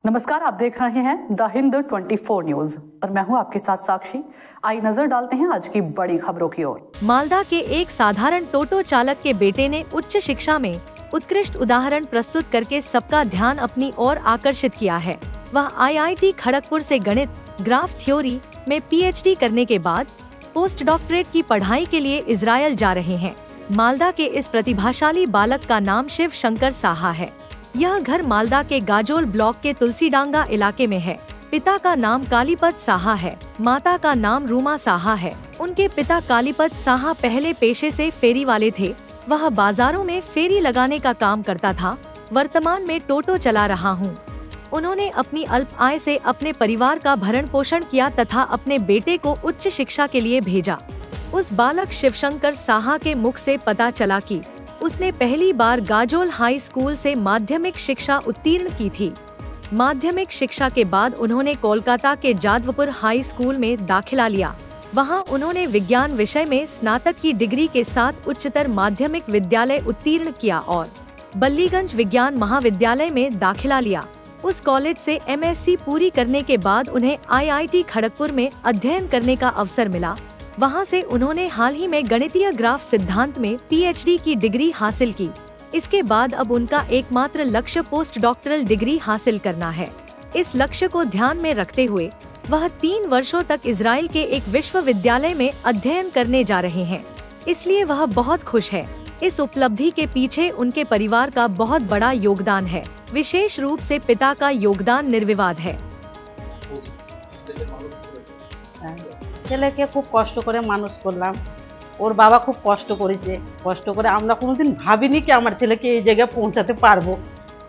नमस्कार, आप देख रहे हैं द हिंद 24 न्यूज और मैं हूं आपके साथ साक्षी। आई नजर डालते हैं आज की बड़ी खबरों की ओर। मालदा के एक साधारण टोटो चालक के बेटे ने उच्च शिक्षा में उत्कृष्ट उदाहरण प्रस्तुत करके सबका ध्यान अपनी ओर आकर्षित किया है। वह IIT खड़गपुर से गणित ग्राफ थ्योरी में PhD करने के बाद पोस्ट डॉक्टरेट की पढ़ाई के लिए इजरायल जा रहे हैं। मालदा के इस प्रतिभाशाली बालक का नाम शिव शंकर साहा है। यह घर मालदा के गाजोल ब्लॉक के तुलसीडांगा इलाके में है। पिता का नाम कालीपत साहा है, माता का नाम रूमा साहा है। उनके पिता कालीपत साहा पहले पेशे से फेरी वाले थे। वह बाजारों में फेरी लगाने का काम करता था। वर्तमान में टोटो चला रहा हूँ। उन्होंने अपनी अल्प आय से अपने परिवार का भरण पोषण किया तथा अपने बेटे को उच्च शिक्षा के लिए भेजा। उस बालक शिवशंकर साहा के मुख से पता चला कि उसने पहली बार गाजोल हाई स्कूल से माध्यमिक शिक्षा उत्तीर्ण की थी। माध्यमिक शिक्षा के बाद उन्होंने कोलकाता के जादवपुर हाई स्कूल में दाखिला लिया। वहां उन्होंने विज्ञान विषय में स्नातक की डिग्री के साथ उच्चतर माध्यमिक विद्यालय उत्तीर्ण किया और बल्लीगंज विज्ञान महाविद्यालय में दाखिला लिया। उस कॉलेज से MSc पूरी करने के बाद उन्हें IIT खड़गपुर में अध्ययन करने का अवसर मिला। वहां से उन्होंने हाल ही में गणितीय ग्राफ सिद्धांत में PhD की डिग्री हासिल की। इसके बाद अब उनका एकमात्र लक्ष्य पोस्ट डॉक्टरल डिग्री हासिल करना है। इस लक्ष्य को ध्यान में रखते हुए वह 3 वर्षों तक इजराइल के एक विश्वविद्यालय में अध्ययन करने जा रहे हैं। इसलिए वह बहुत खुश है। इस उपलब्धि के पीछे उनके परिवार का बहुत बड़ा योगदान है। विशेष रूप से पिता का योगदान निर्विवाद है। ছেলেকে খুব কষ্ট করে মানুষ করলাম। ওর বাবা খুব কষ্ট করেছে। কষ্ট করে আমরা কোনোদিন ভাবিনি কি আমার ছেলেকে এই জায়গায় পৌঁছাতে পারবো।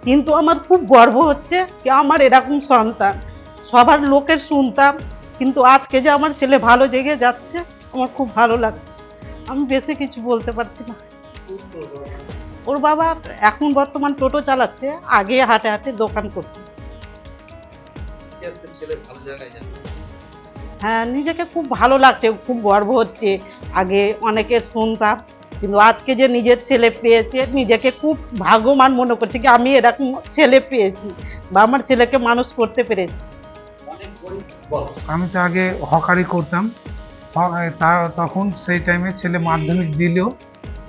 কিন্তু আমার খুব গর্ব হচ্ছে কি আমার এরকম সন্তান। সবার লোকের শুনতাম, কিন্তু আজকে যে আমার ছেলে ভালো জায়গায় যাচ্ছে আমার খুব ভালো লাগছে। আমি বেশি কিছু বলতে পারছি না। ওর বাবা এখন বর্তমান টোটো চালাচ্ছে, আগে হাটে হাটে দোকান করতো। হ্যাঁ, নিজেকে খুব ভালো লাগছে, খুব গর্ব হচ্ছে। আগে অনেকে শুনতাম, কিন্তু আজকে যে নিজের ছেলে পেয়েছে নিজেকে খুব ভাগ্যবান মনে করছি কি আমি এরকম ছেলে পেয়েছি বা আমার ছেলেকে মানুষ করতে পেরেছি। আমি তো আগে হকারি করতাম। তখন সেই টাইমে ছেলে মাধ্যমিক দিলেও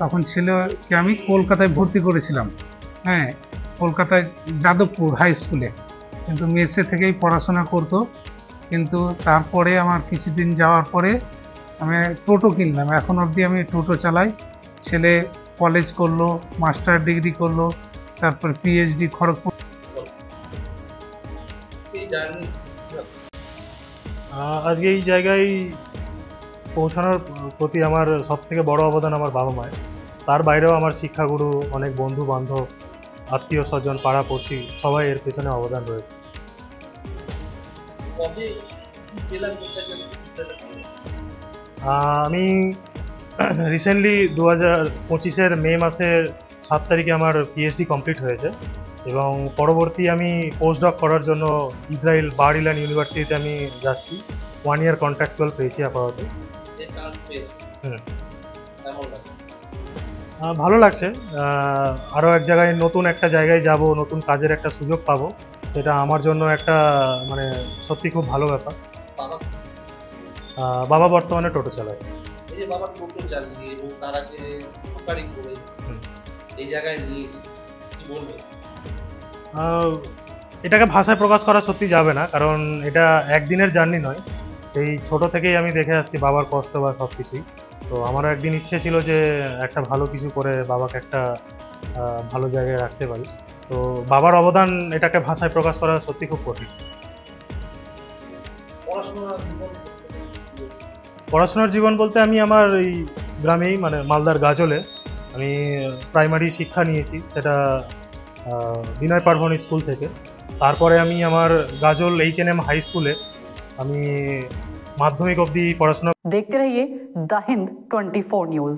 তখন ছেলেকে আমি কলকাতায় ভর্তি করেছিলাম। হ্যাঁ, কলকাতায় যাদবপুর হাই স্কুলে, কিন্তু মেসে থেকেই পড়াশোনা করতো। কিন্তু তারপরে আমার কিছুদিন যাওয়ার পরে আমি টোটো কিনলাম। এখন অবধি আমি টোটো চালাই। ছেলে কলেজ করলো, মাস্টার ডিগ্রি করলো, তারপর PhD খড়গপুর। আজকে এই জায়গায় পৌঁছানোর প্রতি আমার সবথেকে বড় অবদান আমার বাবা মায়ের। তার বাইরেও আমার শিক্ষাগুরু, অনেক বন্ধু বান্ধব, আত্মীয় স্বজন, পাড়া পড়শি সবাই এর পেছনে অবদান রয়েছে। আমি রিসেন্টলি 2025-এর মে মাসের 7 তারিখে আমার PhD কমপ্লিট হয়েছে এবং পরবর্তী আমি পোস্ট ডক করার জন্য ইসরায়েল বার ইলান ইউনিভার্সিটিতে আমি যাচ্ছি। 1 ইয়ার কন্ট্রাকচুয়াল পেয়েছি আপাতত। ভালো লাগছে। আরও এক জায়গায় নতুন একটা জায়গায় যাব, নতুন কাজের একটা সুযোগ পাবো, সেটা আমার জন্য একটা মানে সত্যি খুব ভালো ব্যাপার। বাবা বর্তমানে টোটো চালায়। এই যে বাবা টোটো চালিয়ে এবং তার আগে হকারি করে এই জায়গায় নিয়ে কি বলবেন? এটাকে ভাষায় প্রকাশ করা সত্যি যাবে না, কারণ এটা একদিনের জার্নি নয়। সেই ছোট থেকেই আমি দেখে আসছি বাবার কষ্ট বা সব কিছুই। তো আমারও একদিন ইচ্ছে ছিল যে একটা ভালো কিছু করে বাবাকে একটা ভালো জায়গায় রাখতে পারি। তো বাবার অবদান এটাকে ভাষায় প্রকাশ করা সত্যি খুব কঠিন। পড়াশোনার জীবন বলতে আমি আমার এই গ্রামেই মানে মালদার গাজলে আমি প্রাইমারি শিক্ষা নিয়েছি, সেটা বিনয় পার্বণী স্কুল থেকে। তারপরে আমি আমার গাজল HNM হাই স্কুলে আমি মাধ্যমিক অবধি পড়াশোনা। देखते रहिए द हिंद 24 न्यूज।